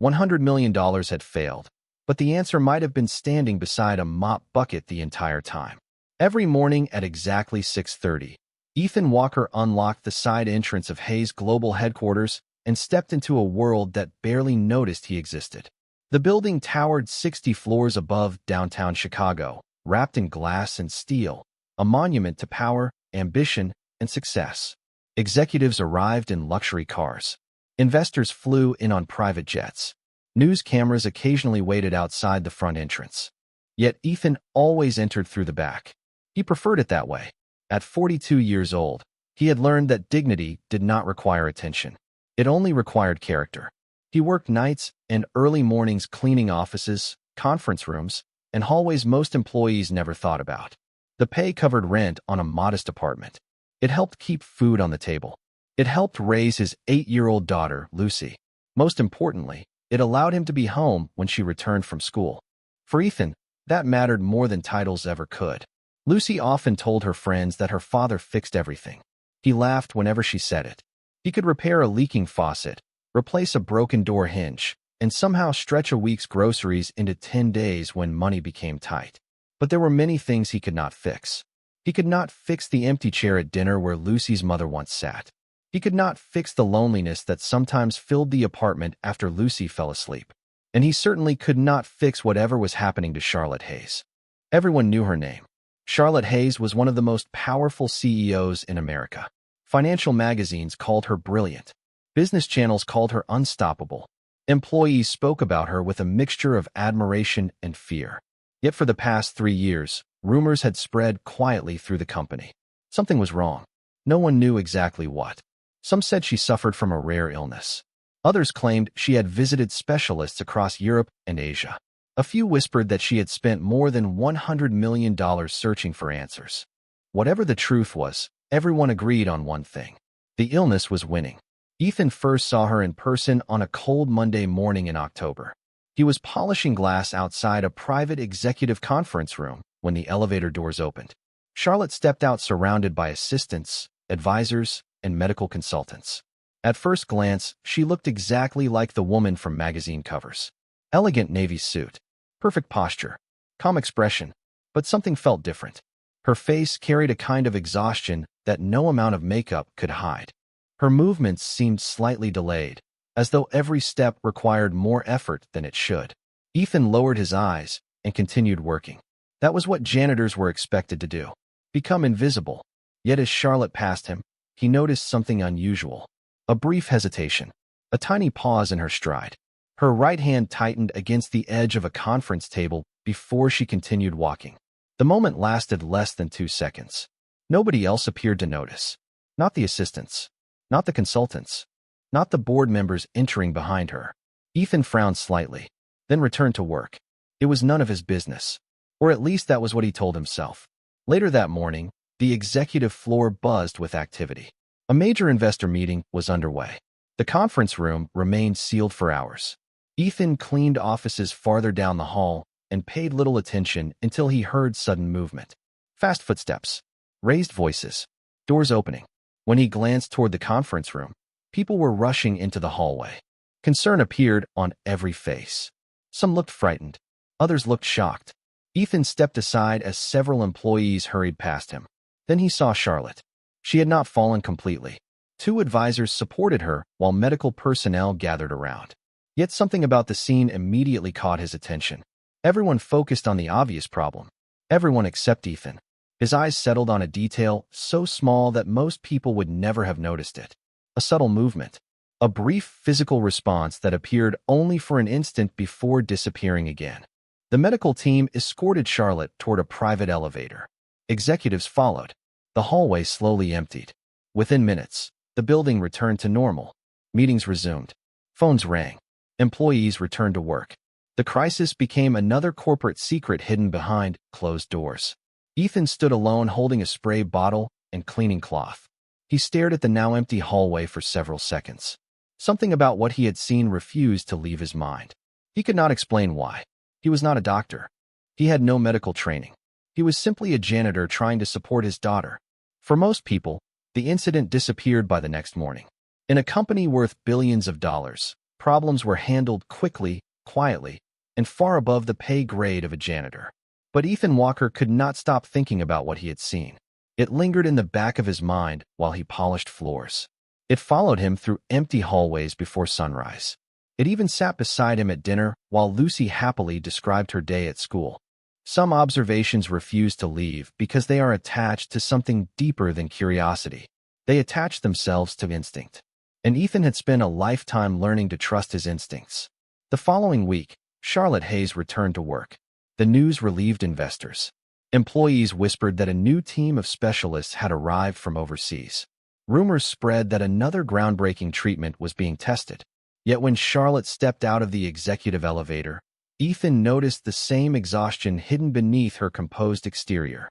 $100 million had failed, but the answer might have been standing beside a mop bucket the entire time. Every morning at exactly 6:30, Ethan Walker unlocked the side entrance of Hayes Global Headquarters and stepped into a world that barely noticed he existed. The building towered 60 floors above downtown Chicago, wrapped in glass and steel, a monument to power, ambition, and success. Executives arrived in luxury cars. Investors flew in on private jets. News cameras occasionally waited outside the front entrance. Yet Ethan always entered through the back. He preferred it that way. At 42 years old, he had learned that dignity did not require attention. It only required character. He worked nights and early mornings cleaning offices, conference rooms, and hallways most employees never thought about. The pay covered rent on a modest apartment. It helped keep food on the table. It helped raise his 8-year-old daughter, Lucy. Most importantly, it allowed him to be home when she returned from school. For Ethan, that mattered more than titles ever could. Lucy often told her friends that her father fixed everything. He laughed whenever she said it. He could repair a leaking faucet, replace a broken door hinge, and somehow stretch a week's groceries into 10 days when money became tight. But there were many things he could not fix. He could not fix the empty chair at dinner where Lucy's mother once sat. He could not fix the loneliness that sometimes filled the apartment after Lucy fell asleep. And he certainly could not fix whatever was happening to Charlotte Hayes. Everyone knew her name. Charlotte Hayes was one of the most powerful CEOs in America. Financial magazines called her brilliant. Business channels called her unstoppable. Employees spoke about her with a mixture of admiration and fear. Yet for the past 3 years, rumors had spread quietly through the company. Something was wrong. No one knew exactly what. Some said she suffered from a rare illness. Others claimed she had visited specialists across Europe and Asia. A few whispered that she had spent more than $100 million searching for answers. Whatever the truth was, everyone agreed on one thing. The illness was winning. Ethan first saw her in person on a cold Monday morning in October. He was polishing glass outside a private executive conference room when the elevator doors opened. Charlotte stepped out surrounded by assistants, advisors, and medical consultants. At first glance, she looked exactly like the woman from magazine covers. Elegant navy suit, perfect posture, calm expression, but something felt different. Her face carried a kind of exhaustion that no amount of makeup could hide. Her movements seemed slightly delayed, as though every step required more effort than it should. Ethan lowered his eyes and continued working. That was what janitors were expected to do, become invisible. Yet as Charlotte passed him, he noticed something unusual. A brief hesitation, a tiny pause in her stride. Her right hand tightened against the edge of a conference table before she continued walking. The moment lasted less than 2 seconds. Nobody else appeared to notice. Not the assistants. Not the consultants. Not the board members entering behind her. Ethan frowned slightly, then returned to work. It was none of his business. Or at least that was what he told himself. Later that morning, the executive floor buzzed with activity. A major investor meeting was underway. The conference room remained sealed for hours. Ethan cleaned offices farther down the hall and paid little attention until he heard sudden movement. Fast footsteps, raised voices, doors opening. When he glanced toward the conference room, people were rushing into the hallway. Concern appeared on every face. Some looked frightened. Others looked shocked. Ethan stepped aside as several employees hurried past him. Then he saw Charlotte. She had not fallen completely. 2 advisors supported her while medical personnel gathered around. Yet something about the scene immediately caught his attention. Everyone focused on the obvious problem. Everyone except Ethan. His eyes settled on a detail so small that most people would never have noticed it. A subtle movement. A brief physical response that appeared only for an instant before disappearing again. The medical team escorted Charlotte toward a private elevator. Executives followed. The hallway slowly emptied. Within minutes, the building returned to normal. Meetings resumed. Phones rang. Employees returned to work. The crisis became another corporate secret hidden behind closed doors. Ethan stood alone holding a spray bottle and cleaning cloth. He stared at the now empty hallway for several seconds. Something about what he had seen refused to leave his mind. He could not explain why. He was not a doctor. He had no medical training. He was simply a janitor trying to support his daughter. For most people, the incident disappeared by the next morning. In a company worth billions of dollars, problems were handled quickly, quietly, and far above the pay grade of a janitor. But Ethan Walker could not stop thinking about what he had seen. It lingered in the back of his mind while he polished floors. It followed him through empty hallways before sunrise. It even sat beside him at dinner while Lucy happily described her day at school. Some observations refuse to leave because they are attached to something deeper than curiosity. They attach themselves to instinct. And Ethan had spent a lifetime learning to trust his instincts. The following week, Charlotte Hayes returned to work. The news relieved investors. Employees whispered that a new team of specialists had arrived from overseas. Rumors spread that another groundbreaking treatment was being tested. Yet when Charlotte stepped out of the executive elevator, Ethan noticed the same exhaustion hidden beneath her composed exterior.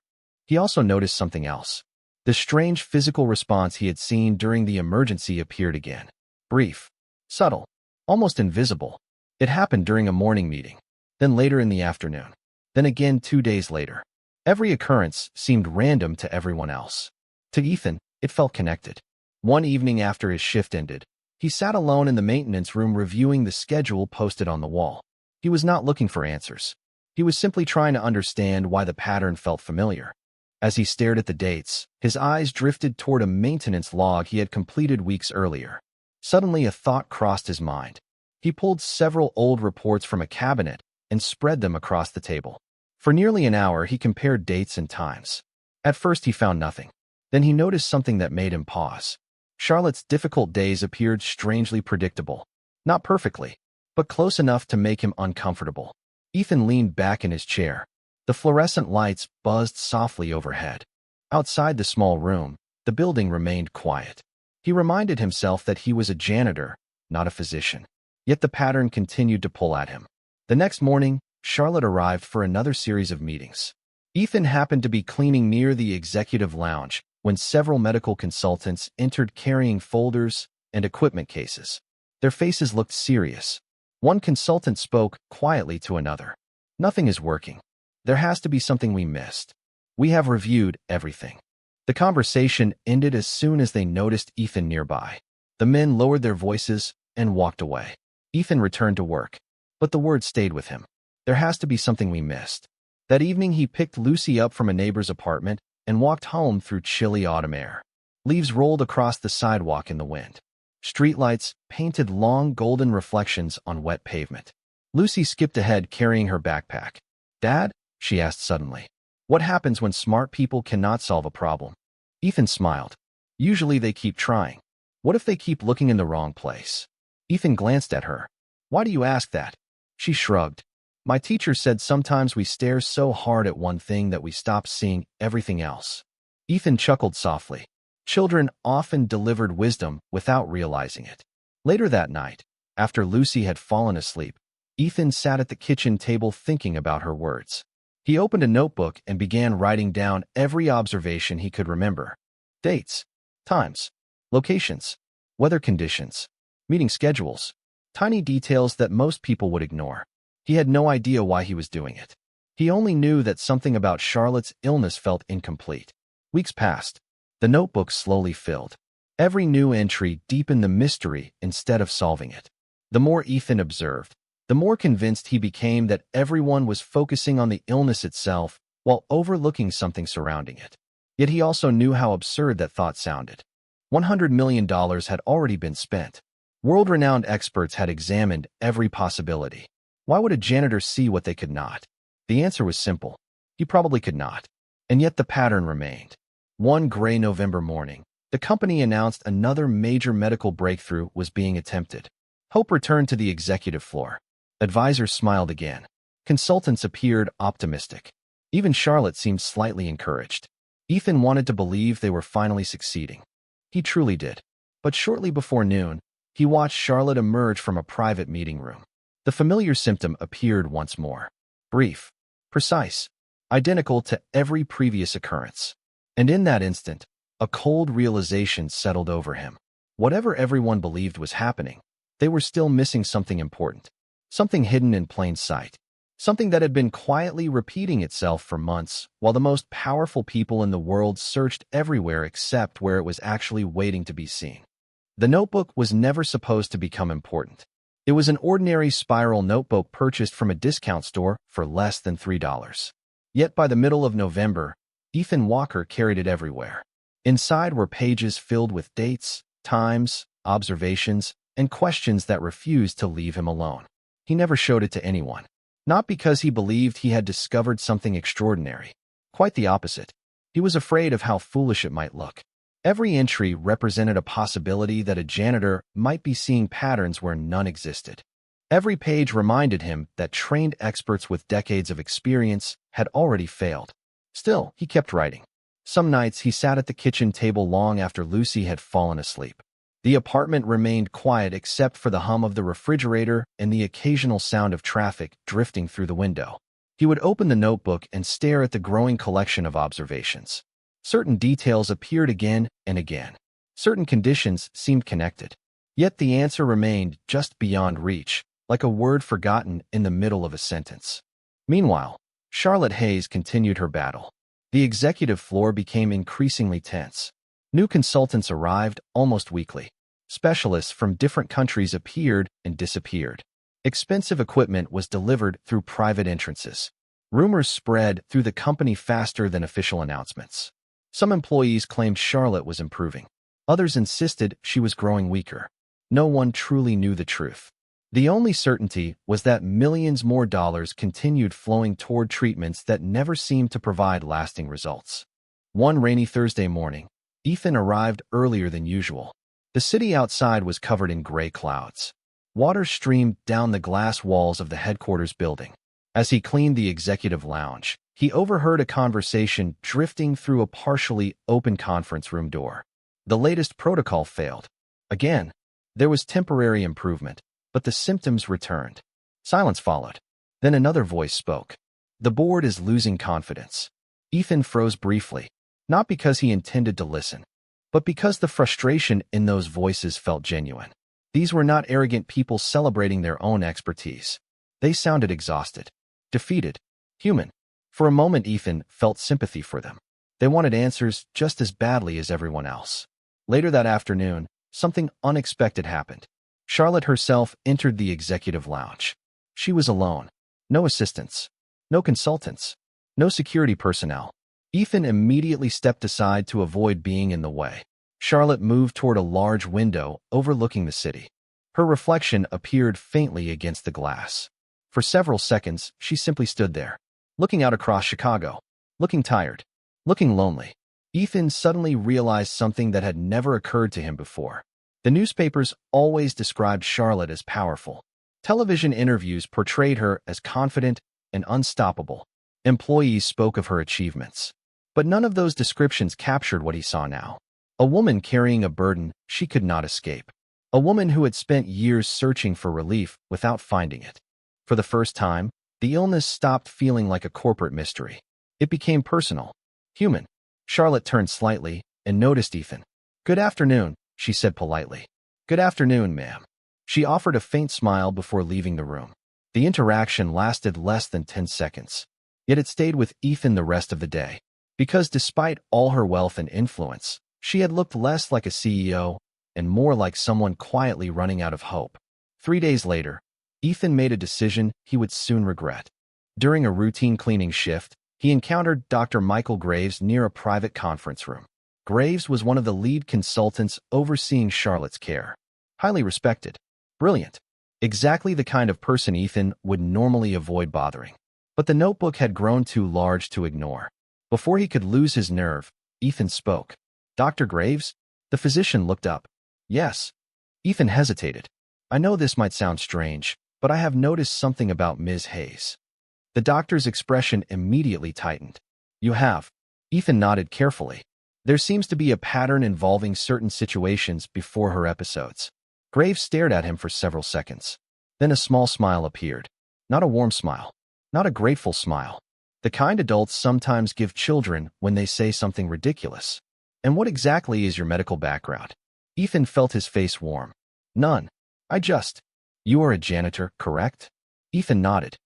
He also noticed something else. The strange physical response he had seen during the emergency appeared again. Brief, subtle, almost invisible. It happened during a morning meeting, then later in the afternoon, then again 2 days later. Every occurrence seemed random to everyone else. To Ethan, it felt connected. One evening after his shift ended, he sat alone in the maintenance room reviewing the schedule posted on the wall. He was not looking for answers. He was simply trying to understand why the pattern felt familiar. As he stared at the dates, his eyes drifted toward a maintenance log he had completed weeks earlier. Suddenly, a thought crossed his mind. He pulled several old reports from a cabinet and spread them across the table. For nearly an hour, he compared dates and times. At first, he found nothing. Then he noticed something that made him pause. Charlotte's difficult days appeared strangely predictable. Not perfectly, but close enough to make him uncomfortable. Ethan leaned back in his chair. The fluorescent lights buzzed softly overhead. Outside the small room, the building remained quiet. He reminded himself that he was a janitor, not a physician. Yet the pattern continued to pull at him. The next morning, Charlotte arrived for another series of meetings. Ethan happened to be cleaning near the executive lounge when several medical consultants entered carrying folders and equipment cases. Their faces looked serious. One consultant spoke quietly to another. "Nothing is working. There has to be something we missed. We have reviewed everything." The conversation ended as soon as they noticed Ethan nearby. The men lowered their voices and walked away. Ethan returned to work, but the words stayed with him. There has to be something we missed. That evening, he picked Lucy up from a neighbor's apartment and walked home through chilly autumn air. Leaves rolled across the sidewalk in the wind. Streetlights painted long golden reflections on wet pavement. Lucy skipped ahead carrying her backpack. "Dad?" she asked suddenly. "What happens when smart people cannot solve a problem?" Ethan smiled. "Usually they keep trying. What if they keep looking in the wrong place?" Ethan glanced at her. "Why do you ask that?" She shrugged. "My teacher said sometimes we stare so hard at one thing that we stop seeing everything else." Ethan chuckled softly. Children often delivered wisdom without realizing it. Later that night, after Lucy had fallen asleep, Ethan sat at the kitchen table thinking about her words. He opened a notebook and began writing down every observation he could remember. Dates, times, locations, weather conditions, meeting schedules, tiny details that most people would ignore. He had no idea why he was doing it. He only knew that something about Charlotte's illness felt incomplete. Weeks passed. The notebook slowly filled. Every new entry deepened the mystery instead of solving it. The more Ethan observed, the more convinced he became that everyone was focusing on the illness itself while overlooking something surrounding it. Yet he also knew how absurd that thought sounded. $100 million had already been spent. World-renowned experts had examined every possibility. Why would a janitor see what they could not? The answer was simple. He probably could not. And yet the pattern remained. One gray November morning, the company announced another major medical breakthrough was being attempted. Hope returned to the executive floor. Advisors smiled again. Consultants appeared optimistic. Even Charlotte seemed slightly encouraged. Ethan wanted to believe they were finally succeeding. He truly did. But shortly before noon, he watched Charlotte emerge from a private meeting room. The familiar symptom appeared once more. Brief, precise, identical to every previous occurrence. And in that instant, a cold realization settled over him. Whatever everyone believed was happening, they were still missing something important. Something hidden in plain sight. Something that had been quietly repeating itself for months, while the most powerful people in the world searched everywhere except where it was actually waiting to be seen. The notebook was never supposed to become important. It was an ordinary spiral notebook purchased from a discount store for less than $3. Yet by the middle of November, Ethan Walker carried it everywhere. Inside were pages filled with dates, times, observations, and questions that refused to leave him alone. He never showed it to anyone. Not because he believed he had discovered something extraordinary. Quite the opposite. He was afraid of how foolish it might look. Every entry represented a possibility that a janitor might be seeing patterns where none existed. Every page reminded him that trained experts with decades of experience had already failed. Still, he kept writing. Some nights he sat at the kitchen table long after Lucy had fallen asleep. The apartment remained quiet except for the hum of the refrigerator and the occasional sound of traffic drifting through the window. He would open the notebook and stare at the growing collection of observations. Certain details appeared again and again. Certain conditions seemed connected. Yet the answer remained just beyond reach, like a word forgotten in the middle of a sentence. Meanwhile, Charlotte Hayes continued her battle. The executive floor became increasingly tense. New consultants arrived almost weekly. Specialists from different countries appeared and disappeared. Expensive equipment was delivered through private entrances. Rumors spread through the company faster than official announcements. Some employees claimed Charlotte was improving. Others insisted she was growing weaker. No one truly knew the truth. The only certainty was that millions more dollars continued flowing toward treatments that never seemed to provide lasting results. One rainy Thursday morning, Ethan arrived earlier than usual. The city outside was covered in gray clouds. Water streamed down the glass walls of the headquarters building. As he cleaned the executive lounge, he overheard a conversation drifting through a partially open conference room door. The latest protocol failed. Again, there was temporary improvement, but the symptoms returned. Silence followed. Then another voice spoke. The board is losing confidence. Ethan froze briefly, not because he intended to listen, but because the frustration in those voices felt genuine. These were not arrogant people celebrating their own expertise. They sounded exhausted, defeated, human. For a moment, Ethan felt sympathy for them. They wanted answers just as badly as everyone else. Later that afternoon, something unexpected happened. Charlotte herself entered the executive lounge. She was alone. No assistants. No consultants. No security personnel. Ethan immediately stepped aside to avoid being in the way. Charlotte moved toward a large window overlooking the city. Her reflection appeared faintly against the glass. For several seconds, she simply stood there, looking out across Chicago, looking tired, looking lonely. Ethan suddenly realized something that had never occurred to him before. The newspapers always described Charlotte as powerful. Television interviews portrayed her as confident and unstoppable. Employees spoke of her achievements. But none of those descriptions captured what he saw now. A woman carrying a burden she could not escape. A woman who had spent years searching for relief without finding it. For the first time, the illness stopped feeling like a corporate mystery. It became personal, human. Charlotte turned slightly and noticed Ethan. "Good afternoon," she said politely. "Good afternoon, ma'am." She offered a faint smile before leaving the room. The interaction lasted less than 10 seconds. Yet it stayed with Ethan the rest of the day. Because despite all her wealth and influence, she had looked less like a CEO and more like someone quietly running out of hope. 3 days later, Ethan made a decision he would soon regret. During a routine cleaning shift, he encountered Dr. Michael Graves near a private conference room. Graves was one of the lead consultants overseeing Charlotte's care. Highly respected. Brilliant. Exactly the kind of person Ethan would normally avoid bothering. But the notebook had grown too large to ignore. Before he could lose his nerve, Ethan spoke. "Dr. Graves?" The physician looked up. "Yes." Ethan hesitated. "I know this might sound strange, but I have noticed something about Ms. Hayes." The doctor's expression immediately tightened. "You have?" Ethan nodded carefully. "There seems to be a pattern involving certain situations before her episodes." Graves stared at him for several seconds. Then a small smile appeared. Not a warm smile. Not a grateful smile. The kind adults sometimes give children when they say something ridiculous. "And what exactly is your medical background?" Ethan felt his face warm. "None. You are a janitor, correct?" Ethan nodded.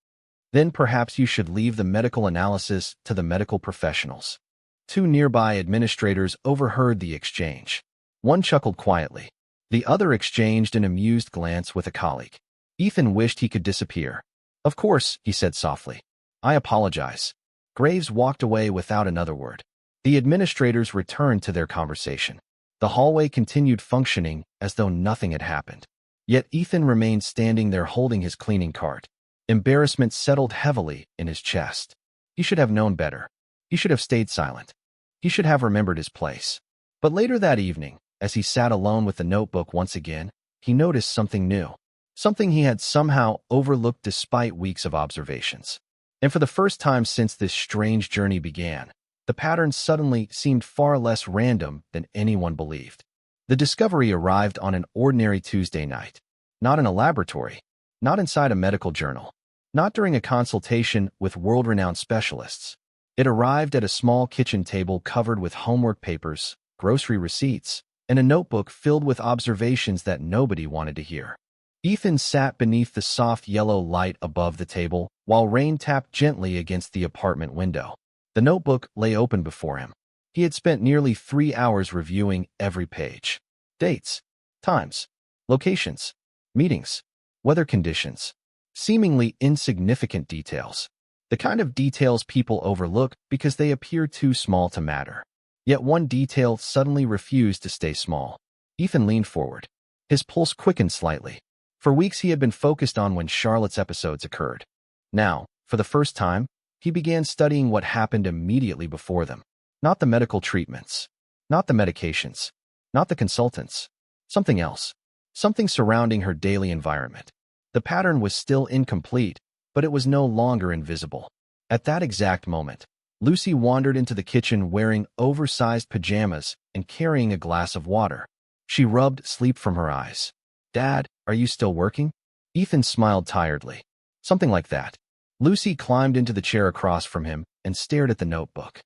"Then perhaps you should leave the medical analysis to the medical professionals." Two nearby administrators overheard the exchange. One chuckled quietly. The other exchanged an amused glance with a colleague. Ethan wished he could disappear. "Of course," he said softly. "I apologize." Graves walked away without another word. The administrators returned to their conversation. The hallway continued functioning as though nothing had happened. Yet Ethan remained standing there holding his cleaning cart. Embarrassment settled heavily in his chest. He should have known better. He should have stayed silent. He should have remembered his place. But later that evening, as he sat alone with the notebook once again, he noticed something new. Something he had somehow overlooked despite weeks of observations. And for the first time since this strange journey began, the pattern suddenly seemed far less random than anyone believed. The discovery arrived on an ordinary Tuesday night. Not in a laboratory. Not inside a medical journal. Not during a consultation with world-renowned specialists. It arrived at a small kitchen table covered with homework papers, grocery receipts, and a notebook filled with observations that nobody wanted to hear. Ethan sat beneath the soft yellow light above the table while rain tapped gently against the apartment window. The notebook lay open before him. He had spent nearly 3 hours reviewing every page. Dates, times, locations, meetings, weather conditions, seemingly insignificant details. The kind of details people overlook because they appear too small to matter. Yet one detail suddenly refused to stay small. Ethan leaned forward. His pulse quickened slightly. For weeks he had been focused on when Charlotte's episodes occurred. Now, for the first time, he began studying what happened immediately before them. Not the medical treatments. Not the medications. Not the consultants. Something else. Something surrounding her daily environment. The pattern was still incomplete, but it was no longer invisible. At that exact moment, Lucy wandered into the kitchen wearing oversized pajamas and carrying a glass of water. She rubbed sleep from her eyes. "Dad, are you still working?" Ethan smiled tiredly. "Something like that." Lucy climbed into the chair across from him and stared at the notebook.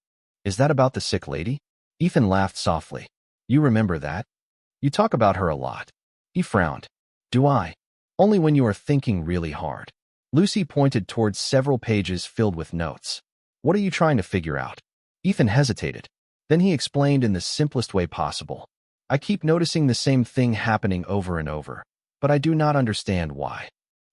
"Is that about the sick lady?" Ethan laughed softly. "You remember that? You talk about her a lot." He frowned. "Do I?" "Only when you are thinking really hard." Lucy pointed towards several pages filled with notes. "What are you trying to figure out?" Ethan hesitated. Then he explained in the simplest way possible. "I keep noticing the same thing happening over and over, but I do not understand why."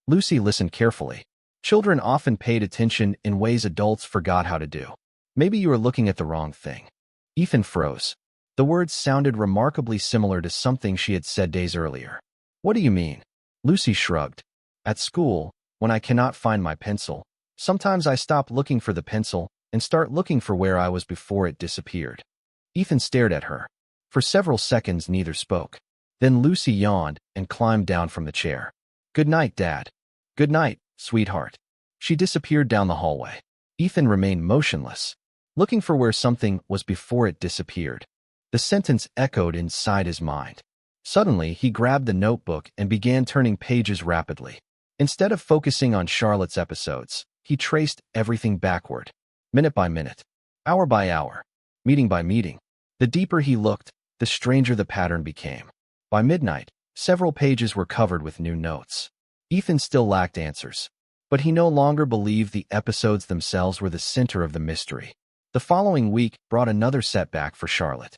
Lucy listened carefully. Children often paid attention in ways adults forgot how to do. "Maybe you are looking at the wrong thing." Ethan froze. The words sounded remarkably similar to something she had said days earlier. "What do you mean?" Lucy shrugged. "At school, when I cannot find my pencil, sometimes I stop looking for the pencil and start looking for where I was before it disappeared." Ethan stared at her. For several seconds neither spoke. Then Lucy yawned and climbed down from the chair. "Good night, Dad." "Good night, sweetheart." She disappeared down the hallway. Ethan remained motionless, looking for where something was before it disappeared. The sentence echoed inside his mind. Suddenly, he grabbed the notebook and began turning pages rapidly. Instead of focusing on Charlotte's episodes, he traced everything backward, minute by minute, hour by hour, meeting by meeting. The deeper he looked, the stranger the pattern became. By midnight, several pages were covered with new notes. Ethan still lacked answers, but he no longer believed the episodes themselves were the center of the mystery. The following week brought another setback for Charlotte.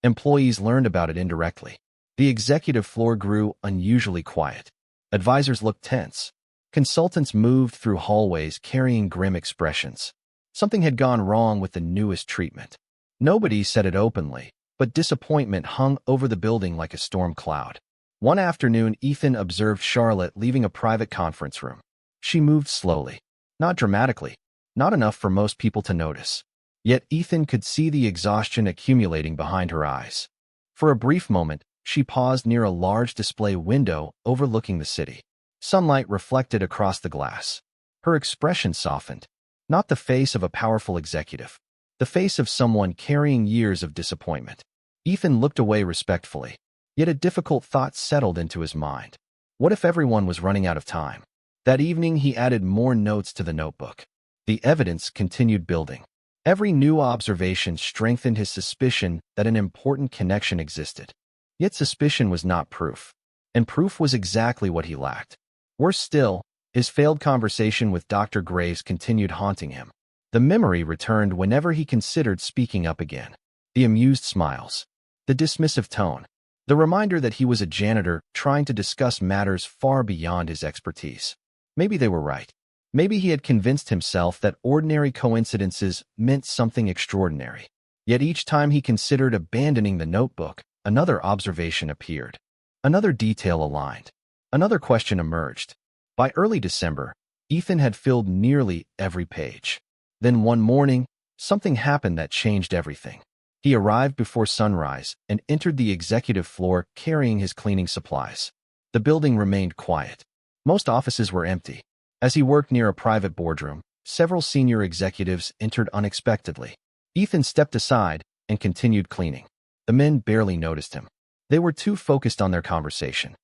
Employees learned about it indirectly. The executive floor grew unusually quiet. Advisors looked tense. Consultants moved through hallways carrying grim expressions. Something had gone wrong with the newest treatment. Nobody said it openly, but disappointment hung over the building like a storm cloud. One afternoon, Ethan observed Charlotte leaving a private conference room. She moved slowly. Not dramatically. Not enough for most people to notice. Yet Ethan could see the exhaustion accumulating behind her eyes. For a brief moment, she paused near a large display window overlooking the city. Sunlight reflected across the glass. Her expression softened. Not the face of a powerful executive. The face of someone carrying years of disappointment. Ethan looked away respectfully. Yet a difficult thought settled into his mind. What if everyone was running out of time? That evening, he added more notes to the notebook. The evidence continued building. Every new observation strengthened his suspicion that an important connection existed. Yet suspicion was not proof. And proof was exactly what he lacked. Worse still, his failed conversation with Dr. Graves continued haunting him. The memory returned whenever he considered speaking up again. The amused smiles. The dismissive tone. The reminder that he was a janitor trying to discuss matters far beyond his expertise. Maybe they were right. Maybe he had convinced himself that ordinary coincidences meant something extraordinary. Yet each time he considered abandoning the notebook, another observation appeared. Another detail aligned. Another question emerged. By early December, Ethan had filled nearly every page. Then one morning, something happened that changed everything. He arrived before sunrise and entered the executive floor carrying his cleaning supplies. The building remained quiet. Most offices were empty. As he worked near a private boardroom, several senior executives entered unexpectedly. Ethan stepped aside and continued cleaning. The men barely noticed him. They were too focused on their conversation.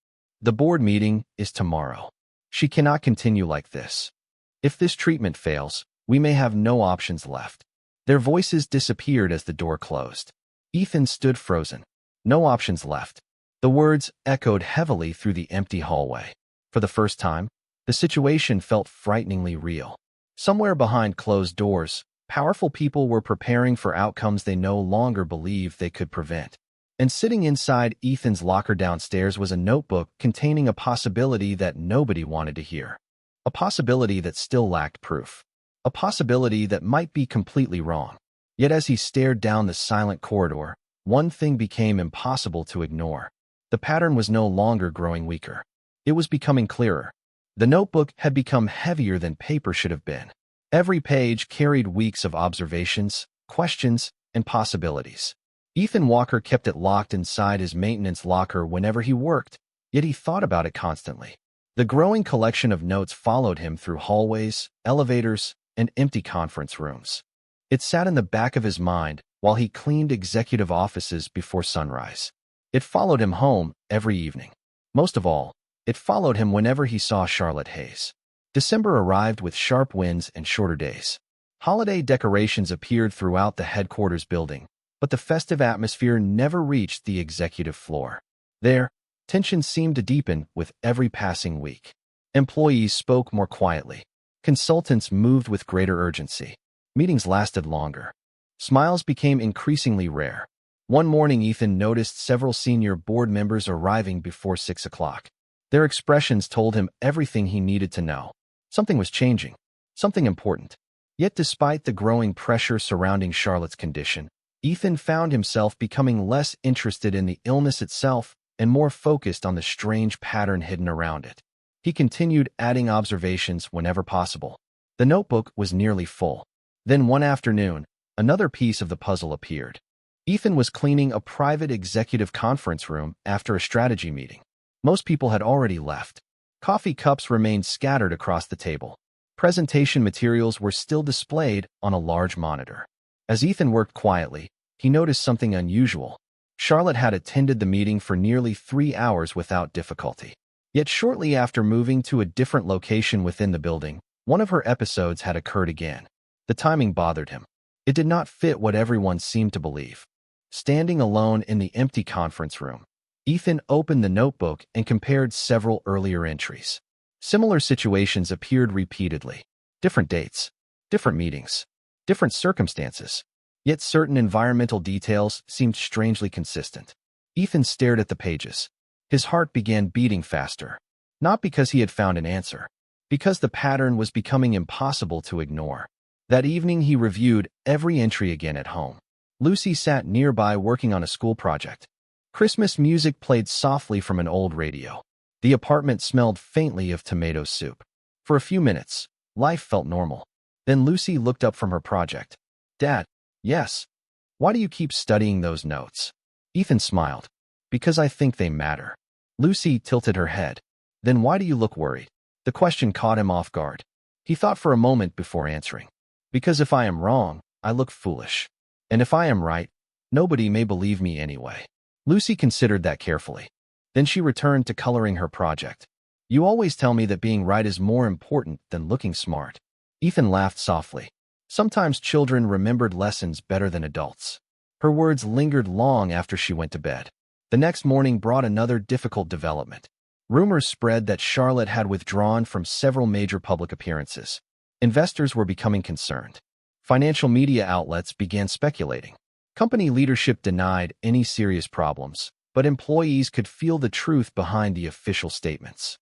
The board meeting is tomorrow. She cannot continue like this. If this treatment fails, we may have no options left. Their voices disappeared as the door closed. Ethan stood frozen. No options left. The words echoed heavily through the empty hallway. For the first time, the situation felt frighteningly real. Somewhere behind closed doors, powerful people were preparing for outcomes they no longer believed they could prevent. And sitting inside Ethan's locker downstairs was a notebook containing a possibility that nobody wanted to hear. A possibility that still lacked proof. A possibility that might be completely wrong. Yet as he stared down the silent corridor, one thing became impossible to ignore. The pattern was no longer growing weaker. It was becoming clearer. The notebook had become heavier than paper should have been. Every page carried weeks of observations, questions, and possibilities. Ethan Walker kept it locked inside his maintenance locker whenever he worked, yet he thought about it constantly. The growing collection of notes followed him through hallways, elevators, and empty conference rooms. It sat in the back of his mind while he cleaned executive offices before sunrise. It followed him home every evening. Most of all, it followed him whenever he saw Charlotte Hayes. December arrived with sharp winds and shorter days. Holiday decorations appeared throughout the headquarters building, but the festive atmosphere never reached the executive floor. There, tension seemed to deepen with every passing week. Employees spoke more quietly. Consultants moved with greater urgency. Meetings lasted longer. Smiles became increasingly rare. One morning, Ethan noticed several senior board members arriving before 6 o'clock. Their expressions told him everything he needed to know. Something was changing. Something important. Yet despite the growing pressure surrounding Charlotte's condition, Ethan found himself becoming less interested in the illness itself and more focused on the strange pattern hidden around it. He continued adding observations whenever possible. The notebook was nearly full. Then one afternoon, another piece of the puzzle appeared. Ethan was cleaning a private executive conference room after a strategy meeting. Most people had already left. Coffee cups remained scattered across the table. Presentation materials were still displayed on a large monitor. As Ethan worked quietly, he noticed something unusual. Charlotte had attended the meeting for nearly 3 hours without difficulty. Yet shortly after moving to a different location within the building, one of her episodes had occurred again. The timing bothered him. It did not fit what everyone seemed to believe. Standing alone in the empty conference room, Ethan opened the notebook and compared several earlier entries. Similar situations appeared repeatedly. Different dates, different meetings, different circumstances. Yet certain environmental details seemed strangely consistent. Ethan stared at the pages. His heart began beating faster. Not because he had found an answer, because the pattern was becoming impossible to ignore. That evening he reviewed every entry again at home. Lucy sat nearby working on a school project. Christmas music played softly from an old radio. The apartment smelled faintly of tomato soup. For a few minutes, life felt normal. Then Lucy looked up from her project. "Dad." "Yes." "Why do you keep studying those notes?" Ethan smiled. "Because I think they matter." Lucy tilted her head. "Then why do you look worried?" The question caught him off guard. He thought for a moment before answering. "Because if I am wrong, I look foolish. And if I am right, nobody may believe me anyway." Lucy considered that carefully. Then she returned to coloring her project. "You always tell me that being right is more important than looking smart." Ethan laughed softly. Sometimes children remembered lessons better than adults. Her words lingered long after she went to bed. The next morning brought another difficult development. Rumors spread that Charlotte had withdrawn from several major public appearances. Investors were becoming concerned. Financial media outlets began speculating. Company leadership denied any serious problems, but employees could feel the truth behind the official statements.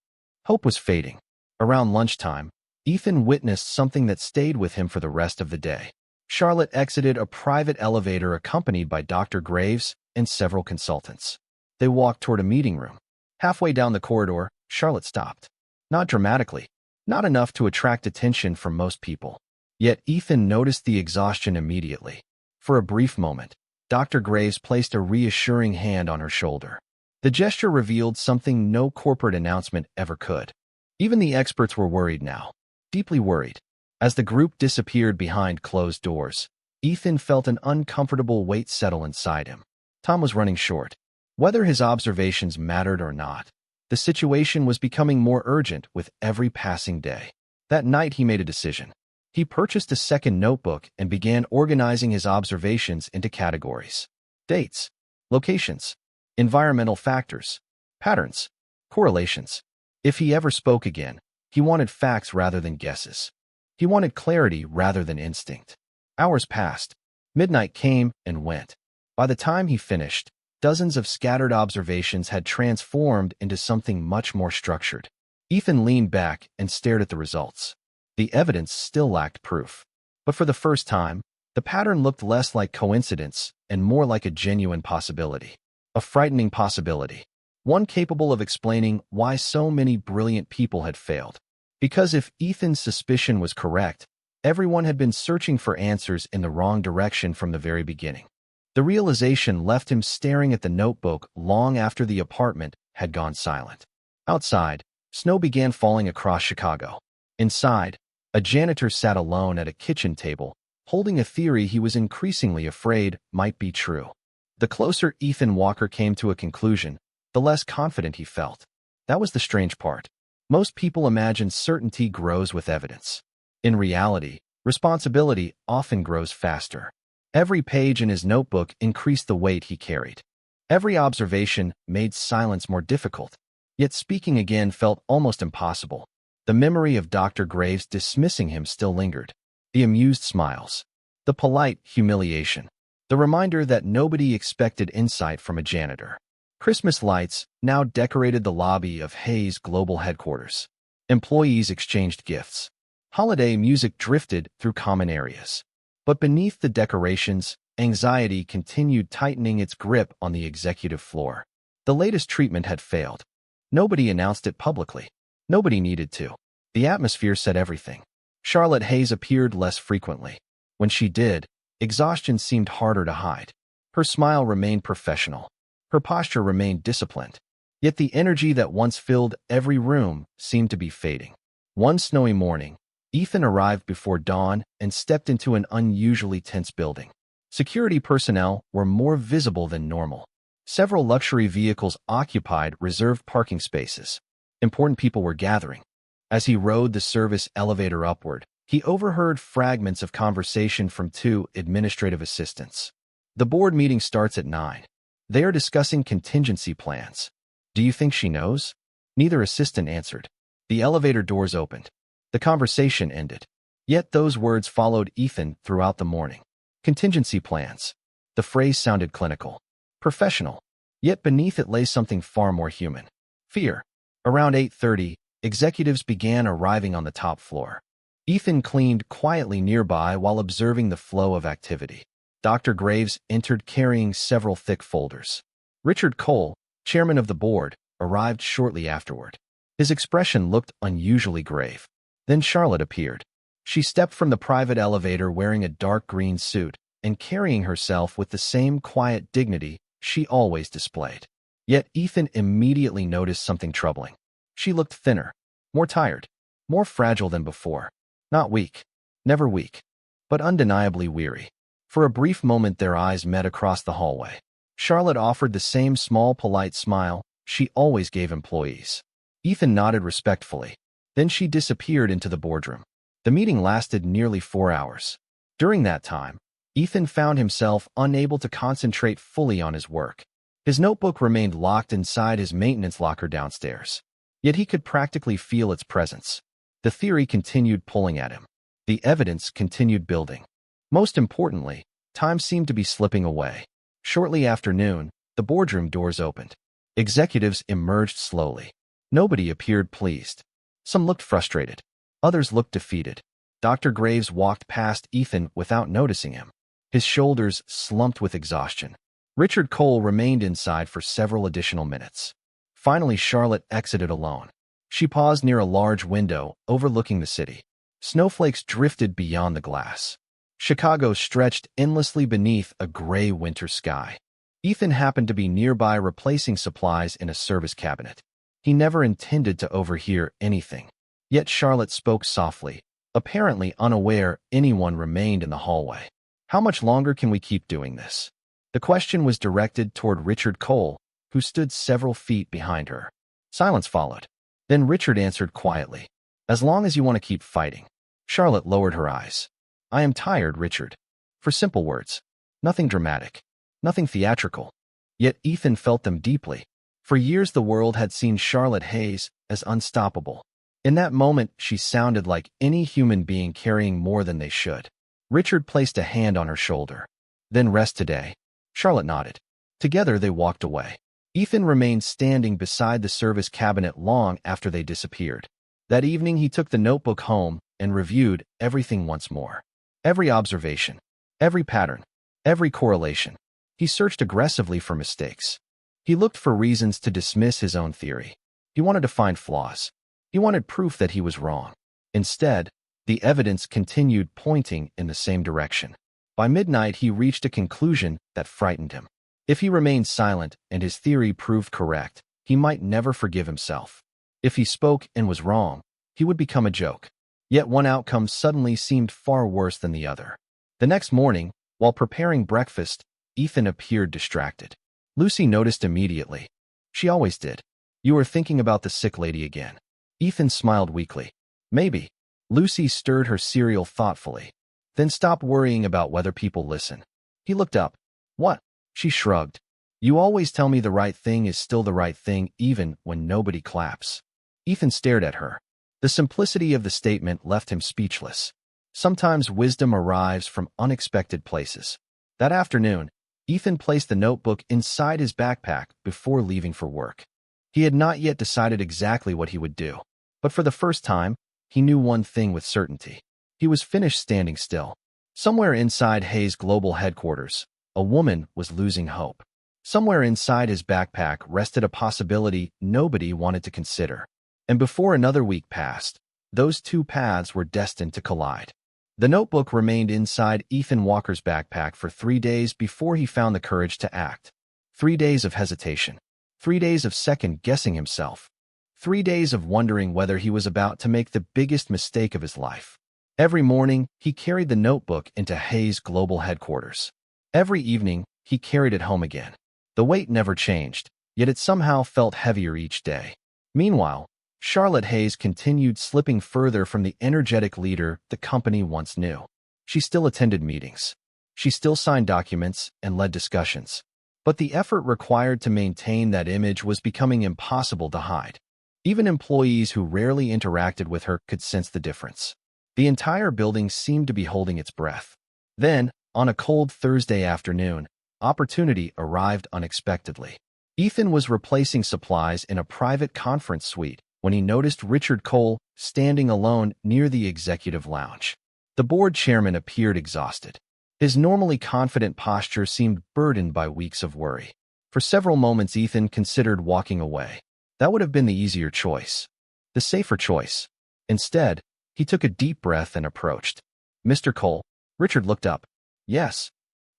Hope was fading. Around lunchtime, Ethan witnessed something that stayed with him for the rest of the day. Charlotte exited a private elevator accompanied by Dr. Graves and several consultants. They walked toward a meeting room. Halfway down the corridor, Charlotte stopped. Not dramatically, not enough to attract attention from most people. Yet Ethan noticed the exhaustion immediately. For a brief moment, Dr. Graves placed a reassuring hand on her shoulder. The gesture revealed something no corporate announcement ever could. Even the experts were worried now, deeply worried. As the group disappeared behind closed doors, Ethan felt an uncomfortable weight settle inside him. Time was running short. Whether his observations mattered or not, the situation was becoming more urgent with every passing day. That night he made a decision. He purchased a second notebook and began organizing his observations into categories: dates, locations, environmental factors, patterns, correlations. If he ever spoke again, he wanted facts rather than guesses. He wanted clarity rather than instinct. Hours passed. Midnight came and went. By the time he finished, dozens of scattered observations had transformed into something much more structured. Ethan leaned back and stared at the results. The evidence still lacked proof. But for the first time, the pattern looked less like coincidence and more like a genuine possibility. A frightening possibility. One capable of explaining why so many brilliant people had failed. Because if Ethan's suspicion was correct, everyone had been searching for answers in the wrong direction from the very beginning. The realization left him staring at the notebook long after the apartment had gone silent. Outside, snow began falling across Chicago. Inside, a janitor sat alone at a kitchen table, holding a theory he was increasingly afraid might be true. The closer Ethan Walker came to a conclusion, the less confident he felt. That was the strange part. Most people imagine certainty grows with evidence. In reality, responsibility often grows faster. Every page in his notebook increased the weight he carried. Every observation made silence more difficult. Yet speaking again felt almost impossible. The memory of Dr. Graves dismissing him still lingered. The amused smiles. The polite humiliation. The reminder that nobody expected insight from a janitor. Christmas lights now decorated the lobby of Hayes Global Headquarters. Employees exchanged gifts. Holiday music drifted through common areas. But beneath the decorations, anxiety continued tightening its grip on the executive floor. The latest treatment had failed. Nobody announced it publicly. Nobody needed to. The atmosphere said everything. Charlotte Hayes appeared less frequently. When she did, exhaustion seemed harder to hide. Her smile remained professional. Her posture remained disciplined. Yet the energy that once filled every room seemed to be fading. One snowy morning, Ethan arrived before dawn and stepped into an unusually tense building. Security personnel were more visible than normal. Several luxury vehicles occupied reserved parking spaces. Important people were gathering. As he rode the service elevator upward, he overheard fragments of conversation from two administrative assistants. The board meeting starts at 9. They are discussing contingency plans. Do you think she knows? Neither assistant answered. The elevator doors opened. The conversation ended. Yet those words followed Ethan throughout the morning. Contingency plans. The phrase sounded clinical, professional. Yet beneath it lay something far more human. Fear. Around 8:30, executives began arriving on the top floor. Ethan cleaned quietly nearby while observing the flow of activity. Dr. Graves entered carrying several thick folders. Richard Cole, chairman of the board, arrived shortly afterward. His expression looked unusually grave. Then Charlotte appeared. She stepped from the private elevator wearing a dark green suit and carrying herself with the same quiet dignity she always displayed. Yet Ethan immediately noticed something troubling. She looked thinner, more tired, more fragile than before. Not weak, never weak, but undeniably weary. For a brief moment their eyes met across the hallway. Charlotte offered the same small, polite smile she always gave employees. Ethan nodded respectfully. Then she disappeared into the boardroom. The meeting lasted nearly 4 hours. During that time, Ethan found himself unable to concentrate fully on his work. His notebook remained locked inside his maintenance locker downstairs. Yet he could practically feel its presence. The theory continued pulling at him. The evidence continued building. Most importantly, time seemed to be slipping away. Shortly after noon, The boardroom doors opened. Executives emerged slowly. Nobody appeared pleased. Some looked frustrated. Others looked defeated. Dr. Graves walked past Ethan without noticing him. His shoulders slumped with exhaustion. Richard Cole remained inside for several additional minutes. Finally, Charlotte exited alone. She paused near a large window overlooking the city. Snowflakes drifted beyond the glass. Chicago stretched endlessly beneath a gray winter sky. Ethan happened to be nearby replacing supplies in a service cabinet. He never intended to overhear anything. Yet Charlotte spoke softly, apparently unaware anyone remained in the hallway. "How much longer can we keep doing this?" The question was directed toward Richard Cole, who stood several feet behind her. Silence followed. Then Richard answered quietly, "As long as you want to keep fighting." Charlotte lowered her eyes. "I am tired, Richard." For simple words. Nothing dramatic. Nothing theatrical. Yet Ethan felt them deeply. For years the world had seen Charlotte Hayes as unstoppable. In that moment, she sounded like any human being carrying more than they should. Richard placed a hand on her shoulder. "Then rest today." Charlotte nodded. Together they walked away. Ethan remained standing beside the service cabinet long after they disappeared. That evening he took the notebook home and reviewed everything once more. Every observation, every pattern, every correlation. He searched aggressively for mistakes. He looked for reasons to dismiss his own theory. He wanted to find flaws. He wanted proof that he was wrong. Instead, the evidence continued pointing in the same direction. By midnight, he reached a conclusion that frightened him. If he remained silent and his theory proved correct, he might never forgive himself. If he spoke and was wrong, he would become a joke. Yet one outcome suddenly seemed far worse than the other. The next morning, while preparing breakfast, Ethan appeared distracted. Lucy noticed immediately. She always did. "You were thinking about the sick lady again." Ethan smiled weakly. "Maybe." Lucy stirred her cereal thoughtfully. "Then stop worrying about whether people listen." He looked up. "What?" She shrugged. "You always tell me the right thing is still the right thing even when nobody claps." Ethan stared at her. The simplicity of the statement left him speechless. Sometimes wisdom arrives from unexpected places. That afternoon, Ethan placed the notebook inside his backpack before leaving for work. He had not yet decided exactly what he would do, but for the first time, he knew one thing with certainty. He was finished standing still. Somewhere inside Hayes' global headquarters, a woman was losing hope. Somewhere inside his backpack rested a possibility nobody wanted to consider. And before another week passed, those two paths were destined to collide. The notebook remained inside Ethan Walker's backpack for 3 days before he found the courage to act. 3 days of hesitation. 3 days of second-guessing himself. 3 days of wondering whether he was about to make the biggest mistake of his life. Every morning, he carried the notebook into Hayes' global headquarters. Every evening, he carried it home again. The weight never changed, yet it somehow felt heavier each day. Meanwhile, Charlotte Hayes continued slipping further from the energetic leader the company once knew. She still attended meetings. She still signed documents and led discussions. But the effort required to maintain that image was becoming impossible to hide. Even employees who rarely interacted with her could sense the difference. The entire building seemed to be holding its breath. Then, on a cold Thursday afternoon, opportunity arrived unexpectedly. Ethan was replacing supplies in a private conference suite when he noticed Richard Cole standing alone near the executive lounge. The board chairman appeared exhausted. His normally confident posture seemed burdened by weeks of worry. For several moments, Ethan considered walking away. That would have been the easier choice. The safer choice. Instead, he took a deep breath and approached. "Mr. Cole." Richard looked up. "Yes."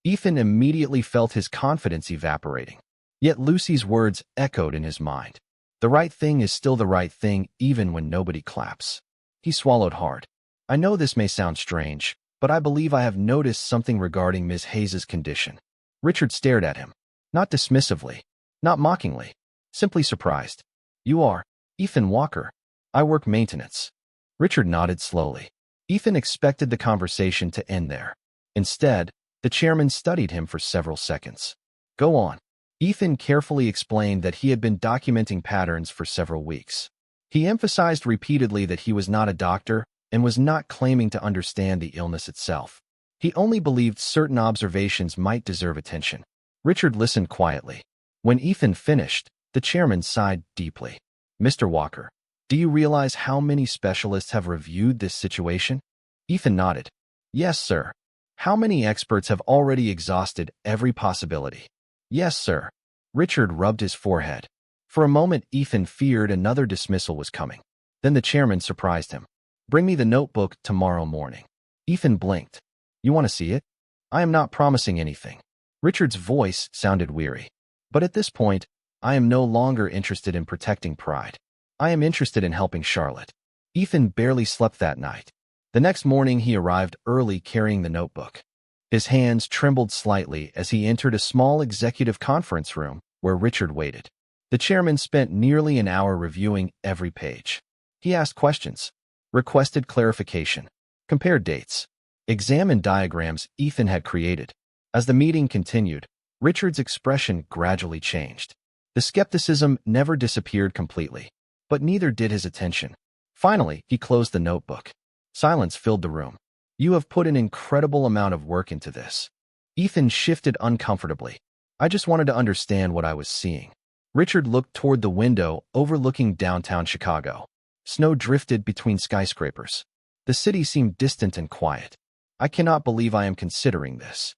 Ethan immediately felt his confidence evaporating. Yet Lucy's words echoed in his mind. The right thing is still the right thing even when nobody claps. He swallowed hard. "I know this may sound strange, but I believe I have noticed something regarding Miss Hayes' condition." Richard stared at him. Not dismissively, not mockingly, simply surprised. "You are Ethan Walker. I work maintenance." Richard nodded slowly. Ethan expected the conversation to end there. Instead, the chairman studied him for several seconds. "Go on." Ethan carefully explained that he had been documenting patterns for several weeks. He emphasized repeatedly that he was not a doctor and was not claiming to understand the illness itself. He only believed certain observations might deserve attention. Richard listened quietly. When Ethan finished, the chairman sighed deeply. Mr. Walker, do you realize how many specialists have reviewed this situation? Ethan nodded. Yes, sir. How many experts have already exhausted every possibility? Yes, sir. Richard rubbed his forehead. For a moment, Ethan feared another dismissal was coming. Then the chairman surprised him. Bring me the notebook tomorrow morning. Ethan blinked. You want to see it? I am not promising anything. Richard's voice sounded weary. But at this point, I am no longer interested in protecting Pride. I am interested in helping Charlotte. Ethan barely slept that night. The next morning, he arrived early carrying the notebook. His hands trembled slightly as he entered a small executive conference room where Richard waited. The chairman spent nearly an hour reviewing every page. He asked questions, requested clarification, compared dates, examined diagrams Ethan had created. As the meeting continued, Richard's expression gradually changed. The skepticism never disappeared completely, but neither did his attention. Finally, he closed the notebook. Silence filled the room. You have put an incredible amount of work into this. Ethan shifted uncomfortably. I just wanted to understand what I was seeing. Richard looked toward the window overlooking downtown Chicago. Snow drifted between skyscrapers. The city seemed distant and quiet. I cannot believe I am considering this.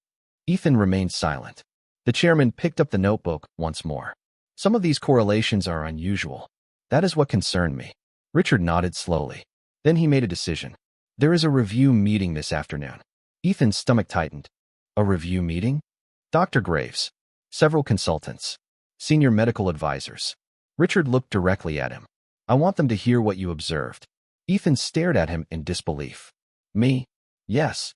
Ethan remained silent. The chairman picked up the notebook once more. Some of these correlations are unusual. That is what concerned me. Richard nodded slowly. Then he made a decision. There is a review meeting this afternoon. Ethan's stomach tightened. A review meeting? Dr. Graves. Several consultants. Senior medical advisors. Richard looked directly at him. I want them to hear what you observed. Ethan stared at him in disbelief. Me? Yes.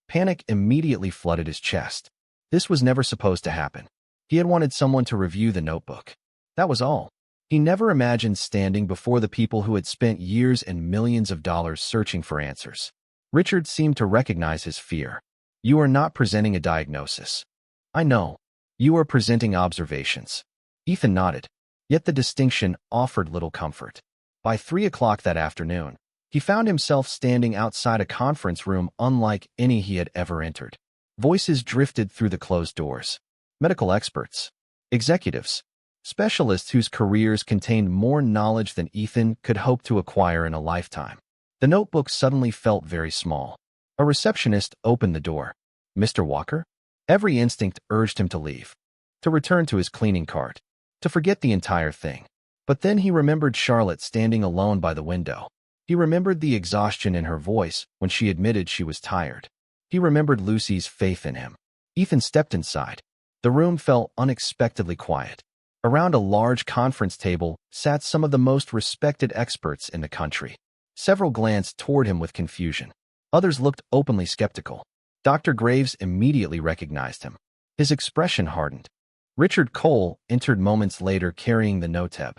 Panic immediately flooded his chest. This was never supposed to happen. He had wanted someone to review the notebook. That was all. He never imagined standing before the people who had spent years and millions of dollars searching for answers. Richard seemed to recognize his fear. You are not presenting a diagnosis. I know. You are presenting observations. Ethan nodded. Yet the distinction offered little comfort. By 3 o'clock that afternoon, he found himself standing outside a conference room unlike any he had ever entered. Voices drifted through the closed doors. Medical experts, executives, specialists whose careers contained more knowledge than Ethan could hope to acquire in a lifetime. The notebook suddenly felt very small. A receptionist opened the door. Mr. Walker? Every instinct urged him to leave, to return to his cleaning cart, to forget the entire thing. But then he remembered Charlotte standing alone by the window. He remembered the exhaustion in her voice when she admitted she was tired. He remembered Lucy's faith in him. Ethan stepped inside. The room felt unexpectedly quiet. Around a large conference table sat some of the most respected experts in the country. Several glanced toward him with confusion. Others looked openly skeptical. Dr. Graves immediately recognized him. His expression hardened. Richard Cole entered moments later carrying the noteb.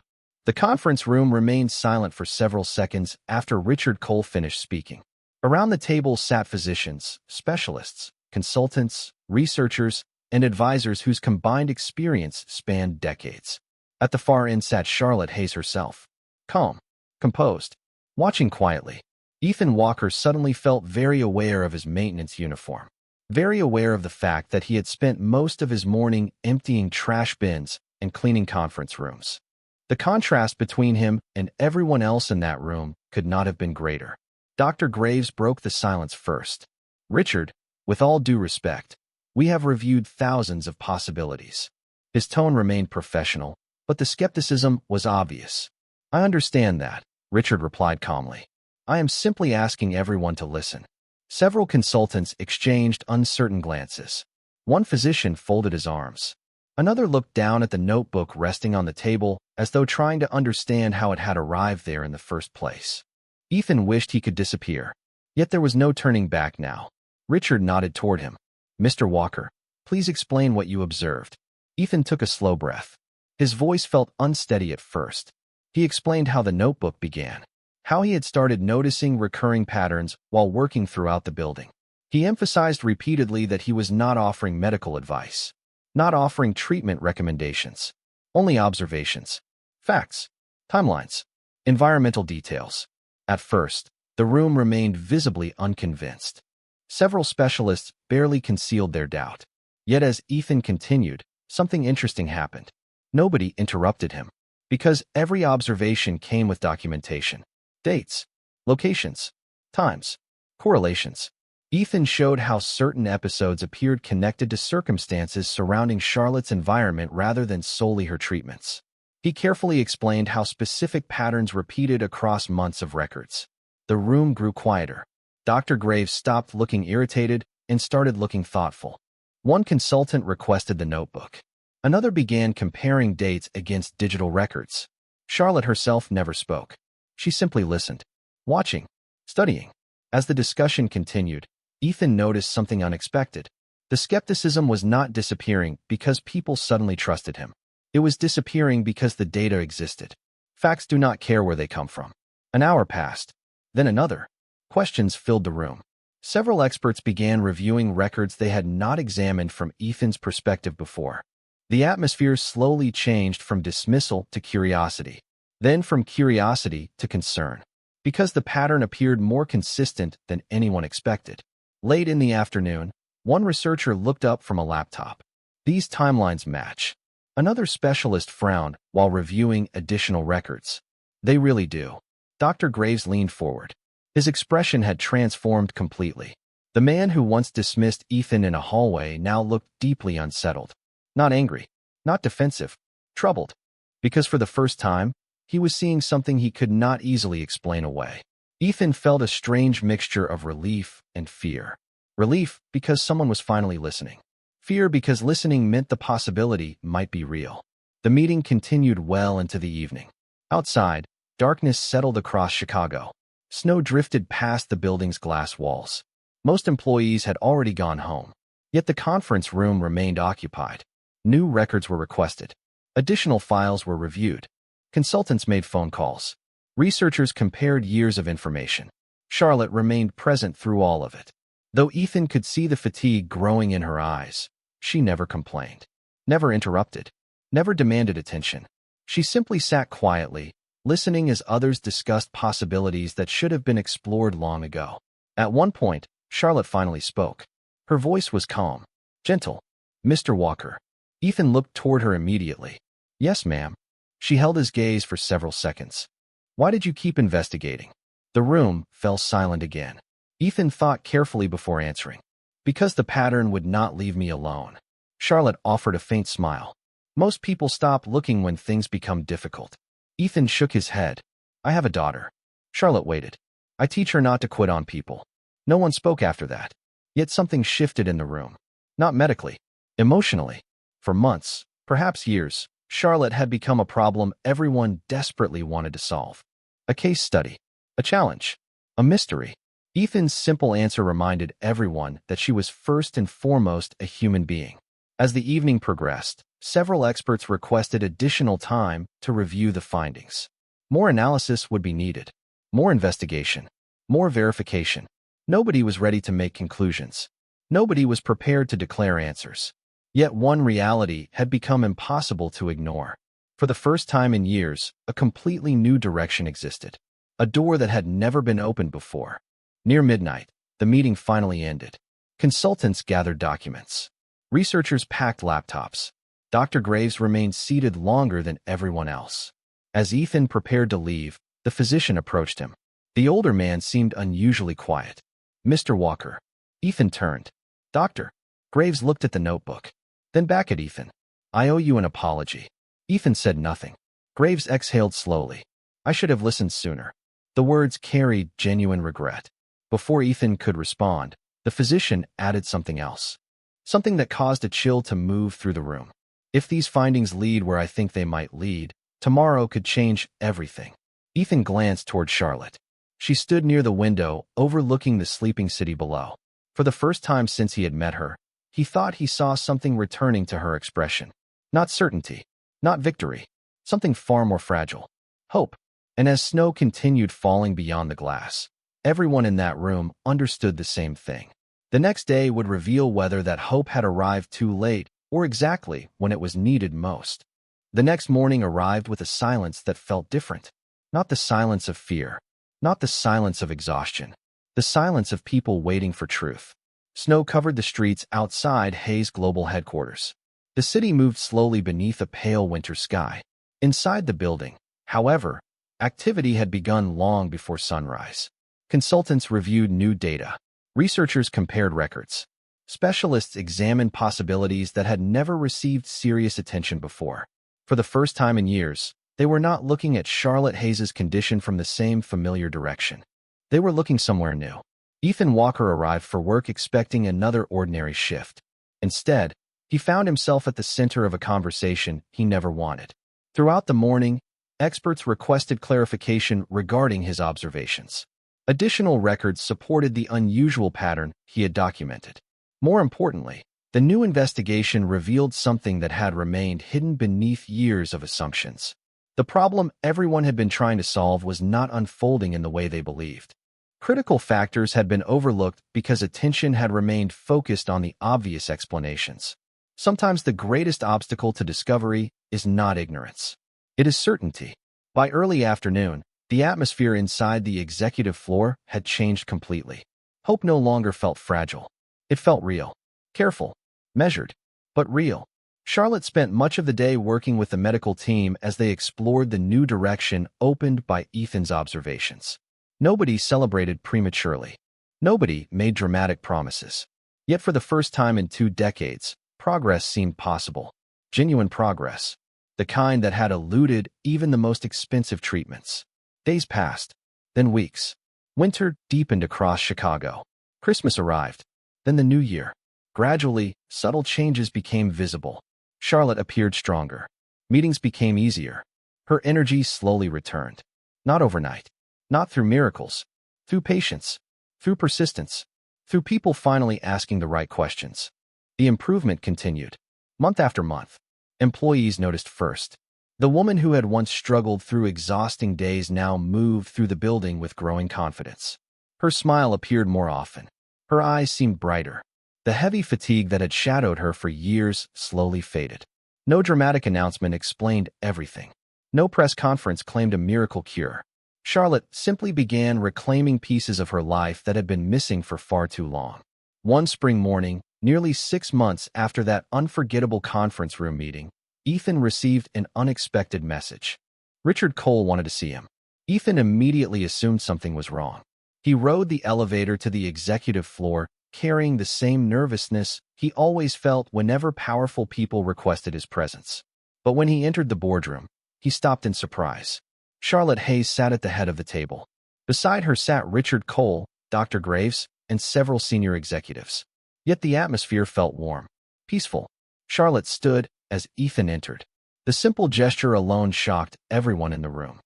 The conference room remained silent for several seconds after Richard Cole finished speaking. Around the table sat physicians, specialists, consultants, researchers, and advisors whose combined experience spanned decades. At the far end sat Charlotte Hayes herself, calm, composed, watching quietly. Ethan Walker suddenly felt very aware of his maintenance uniform, very aware of the fact that he had spent most of his morning emptying trash bins and cleaning conference rooms. The contrast between him and everyone else in that room could not have been greater. Dr. Graves broke the silence first. Richard, with all due respect, we have reviewed thousands of possibilities. His tone remained professional, but the skepticism was obvious. I understand that, Richard replied calmly. I am simply asking everyone to listen. Several consultants exchanged uncertain glances. One physician folded his arms. Another looked down at the notebook resting on the table as though trying to understand how it had arrived there in the first place. Ethan wished he could disappear. Yet there was no turning back now. Richard nodded toward him. Mr. Walker, please explain what you observed. Ethan took a slow breath. His voice felt unsteady at first. He explained how the notebook began, how he had started noticing recurring patterns while working throughout the building. He emphasized repeatedly that he was not offering medical advice, not offering treatment recommendations, only observations, facts, timelines, environmental details. At first, the room remained visibly unconvinced. Several specialists barely concealed their doubt. Yet as Ethan continued, something interesting happened. Nobody interrupted him, because every observation came with documentation. Dates, locations, times, correlations. Ethan showed how certain episodes appeared connected to circumstances surrounding Charlotte's environment rather than solely her treatments. He carefully explained how specific patterns repeated across months of records. The room grew quieter. Dr. Graves stopped looking irritated and started looking thoughtful. One consultant requested the notebook. Another began comparing dates against digital records. Charlotte herself never spoke. She simply listened, watching, studying. As the discussion continued, Ethan noticed something unexpected. The skepticism was not disappearing because people suddenly trusted him. It was disappearing because the data existed. Facts do not care where they come from. An hour passed, then another. Questions filled the room. Several experts began reviewing records they had not examined from Ethan's perspective before. The atmosphere slowly changed from dismissal to curiosity, then from curiosity to concern, because the pattern appeared more consistent than anyone expected. Late in the afternoon, one researcher looked up from a laptop. These timelines match. Another specialist frowned while reviewing additional records. They really do. Dr. Graves leaned forward. His expression had transformed completely. The man who once dismissed Ethan in a hallway now looked deeply unsettled. Not angry, not defensive, troubled. Because for the first time, he was seeing something he could not easily explain away. Ethan felt a strange mixture of relief and fear. Relief because someone was finally listening. Fear because listening meant the possibility might be real. The meeting continued well into the evening. Outside, darkness settled across Chicago. Snow drifted past the building's glass walls. Most employees had already gone home. Yet the conference room remained occupied. New records were requested. Additional files were reviewed. Consultants made phone calls. Researchers compared years of information. Charlotte remained present through all of it. Though Ethan could see the fatigue growing in her eyes, she never complained, never interrupted, never demanded attention. She simply sat quietly, listening as others discussed possibilities that should have been explored long ago. At one point, Charlotte finally spoke. Her voice was calm, gentle. "Mr. Walker." Ethan looked toward her immediately. "Yes, ma'am." She held his gaze for several seconds. "Why did you keep investigating?" The room fell silent again. Ethan thought carefully before answering. "Because the pattern would not leave me alone." Charlotte offered a faint smile. "Most people stop looking when things become difficult." Ethan shook his head. "I have a daughter." Charlotte waited. "I teach her not to quit on people." No one spoke after that. Yet something shifted in the room. Not medically, emotionally. For months, perhaps years, Charlotte had become a problem everyone desperately wanted to solve. A case study, a challenge, a mystery. Ethan's simple answer reminded everyone that she was first and foremost a human being. As the evening progressed, several experts requested additional time to review the findings. More analysis would be needed. More investigation. More verification. Nobody was ready to make conclusions. Nobody was prepared to declare answers. Yet one reality had become impossible to ignore. For the first time in years, a completely new direction existed. A door that had never been opened before. Near midnight, the meeting finally ended. Consultants gathered documents. Researchers packed laptops. Dr. Graves remained seated longer than everyone else. As Ethan prepared to leave, the physician approached him. The older man seemed unusually quiet. "Mr. Walker." Ethan turned. "Doctor." Graves looked at the notebook, then back at Ethan. "I owe you an apology." Ethan said nothing. Graves exhaled slowly. "I should have listened sooner." The words carried genuine regret. Before Ethan could respond, the physician added something else. Something that caused a chill to move through the room. "If these findings lead where I think they might lead, tomorrow could change everything." Ethan glanced toward Charlotte. She stood near the window, overlooking the sleeping city below. For the first time since he had met her, he thought he saw something returning to her expression. Not certainty, not victory, something far more fragile. Hope. And as snow continued falling beyond the glass, everyone in that room understood the same thing. The next day would reveal whether that hope had arrived too late or exactly when it was needed most. The next morning arrived with a silence that felt different. Not the silence of fear, not the silence of exhaustion, the silence of people waiting for truth. Snow covered the streets outside Hayes Global headquarters. The city moved slowly beneath a pale winter sky. Inside the building, however, activity had begun long before sunrise. Consultants reviewed new data. Researchers compared records. Specialists examined possibilities that had never received serious attention before. For the first time in years, they were not looking at Charlotte Hayes's condition from the same familiar direction. They were looking somewhere new. Ethan Walker arrived for work expecting another ordinary shift. Instead, he found himself at the center of a conversation he never wanted. Throughout the morning, experts requested clarification regarding his observations. Additional records supported the unusual pattern he had documented. More importantly, the new investigation revealed something that had remained hidden beneath years of assumptions. The problem everyone had been trying to solve was not unfolding in the way they believed. Critical factors had been overlooked because attention had remained focused on the obvious explanations. Sometimes the greatest obstacle to discovery is not ignorance. It is certainty. By early afternoon, the atmosphere inside the executive floor had changed completely. Hope no longer felt fragile. It felt real. Careful. Measured. But real. Charlotte spent much of the day working with the medical team as they explored the new direction opened by Ethan's observations. Nobody celebrated prematurely. Nobody made dramatic promises. Yet for the first time in 2 decades, progress seemed possible. Genuine progress. The kind that had eluded even the most expensive treatments. Days passed. Then weeks. Winter deepened across Chicago. Christmas arrived. Then the new year. Gradually, subtle changes became visible. Charlotte appeared stronger. Meetings became easier. Her energy slowly returned. Not overnight. Not through miracles. Through patience. Through persistence. Through people finally asking the right questions. The improvement continued. Month after month. Employees noticed first. The woman who had once struggled through exhausting days now moved through the building with growing confidence. Her smile appeared more often. Her eyes seemed brighter. The heavy fatigue that had shadowed her for years slowly faded. No dramatic announcement explained everything. No press conference claimed a miracle cure. Charlotte simply began reclaiming pieces of her life that had been missing for far too long. One spring morning, nearly 6 months after that unforgettable conference room meeting, Ethan received an unexpected message. Richard Cole wanted to see him. Ethan immediately assumed something was wrong. He rode the elevator to the executive floor, carrying the same nervousness he always felt whenever powerful people requested his presence. But when he entered the boardroom, he stopped in surprise. Charlotte Hayes sat at the head of the table. Beside her sat Richard Cole, Dr. Graves, and several senior executives. Yet the atmosphere felt warm, peaceful. Charlotte stood as Ethan entered. The simple gesture alone shocked everyone in the room.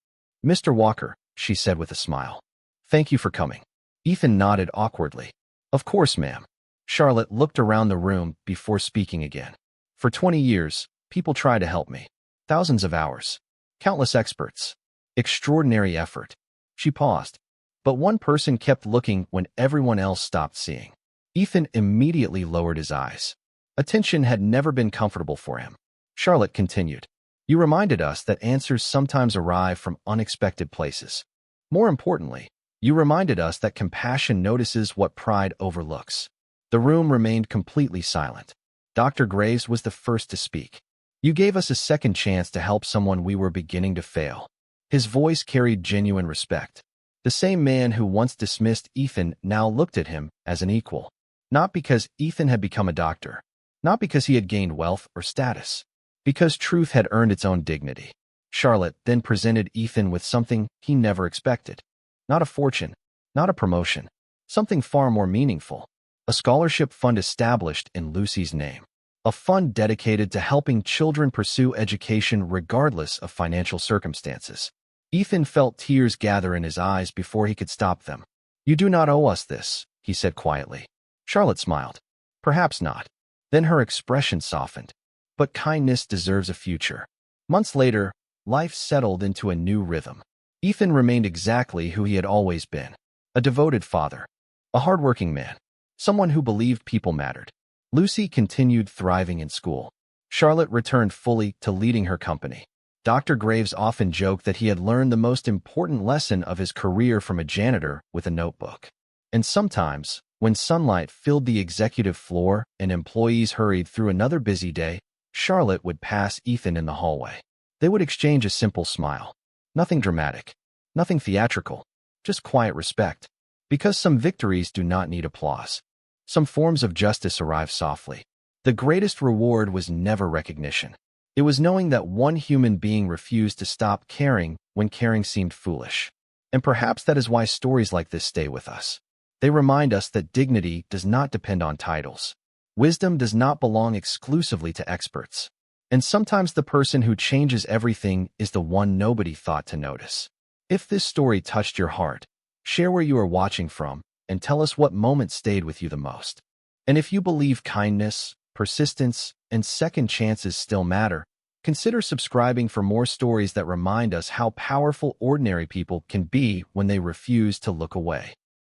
"Mr. Walker," she said with a smile. "Thank you for coming." Ethan nodded awkwardly. "Of course, ma'am." Charlotte looked around the room before speaking again. "For 20 years, people tried to help me. Thousands of hours. Countless experts. Extraordinary effort." She paused. But one person kept looking when everyone else stopped seeing. Ethan immediately lowered his eyes. Attention had never been comfortable for him. Charlotte continued. "You reminded us that answers sometimes arrive from unexpected places. More importantly, you reminded us that compassion notices what pride overlooks." The room remained completely silent. Dr. Graves was the first to speak. "You gave us a second chance to help someone we were beginning to fail." His voice carried genuine respect. The same man who once dismissed Ethan now looked at him as an equal. Not because Ethan had become a doctor. Not because he had gained wealth or status. Because truth had earned its own dignity. Charlotte then presented Ethan with something he never expected. Not a fortune. Not a promotion. Something far more meaningful. A scholarship fund established in Lucy's name. A fund dedicated to helping children pursue education regardless of financial circumstances. Ethan felt tears gather in his eyes before he could stop them. "You do not owe us this," he said quietly. Charlotte smiled. "Perhaps not." Then her expression softened. "But kindness deserves a future." Months later, life settled into a new rhythm. Ethan remained exactly who he had always been. A devoted father. A hardworking man. Someone who believed people mattered. Lucy continued thriving in school. Charlotte returned fully to leading her company. Dr. Graves often joked that he had learned the most important lesson of his career from a janitor with a notebook. And sometimes, when sunlight filled the executive floor and employees hurried through another busy day, Charlotte would pass Ethan in the hallway. They would exchange a simple smile. Nothing dramatic, nothing theatrical, just quiet respect. Because some victories do not need applause. Some forms of justice arrive softly. The greatest reward was never recognition. It was knowing that one human being refused to stop caring when caring seemed foolish. And perhaps that is why stories like this stay with us. They remind us that dignity does not depend on titles. Wisdom does not belong exclusively to experts. And sometimes the person who changes everything is the one nobody thought to notice. If this story touched your heart, share where you are watching from and tell us what moment stayed with you the most. And if you believe kindness, persistence, and second chances still matter, consider subscribing for more stories that remind us how powerful ordinary people can be when they refuse to look away.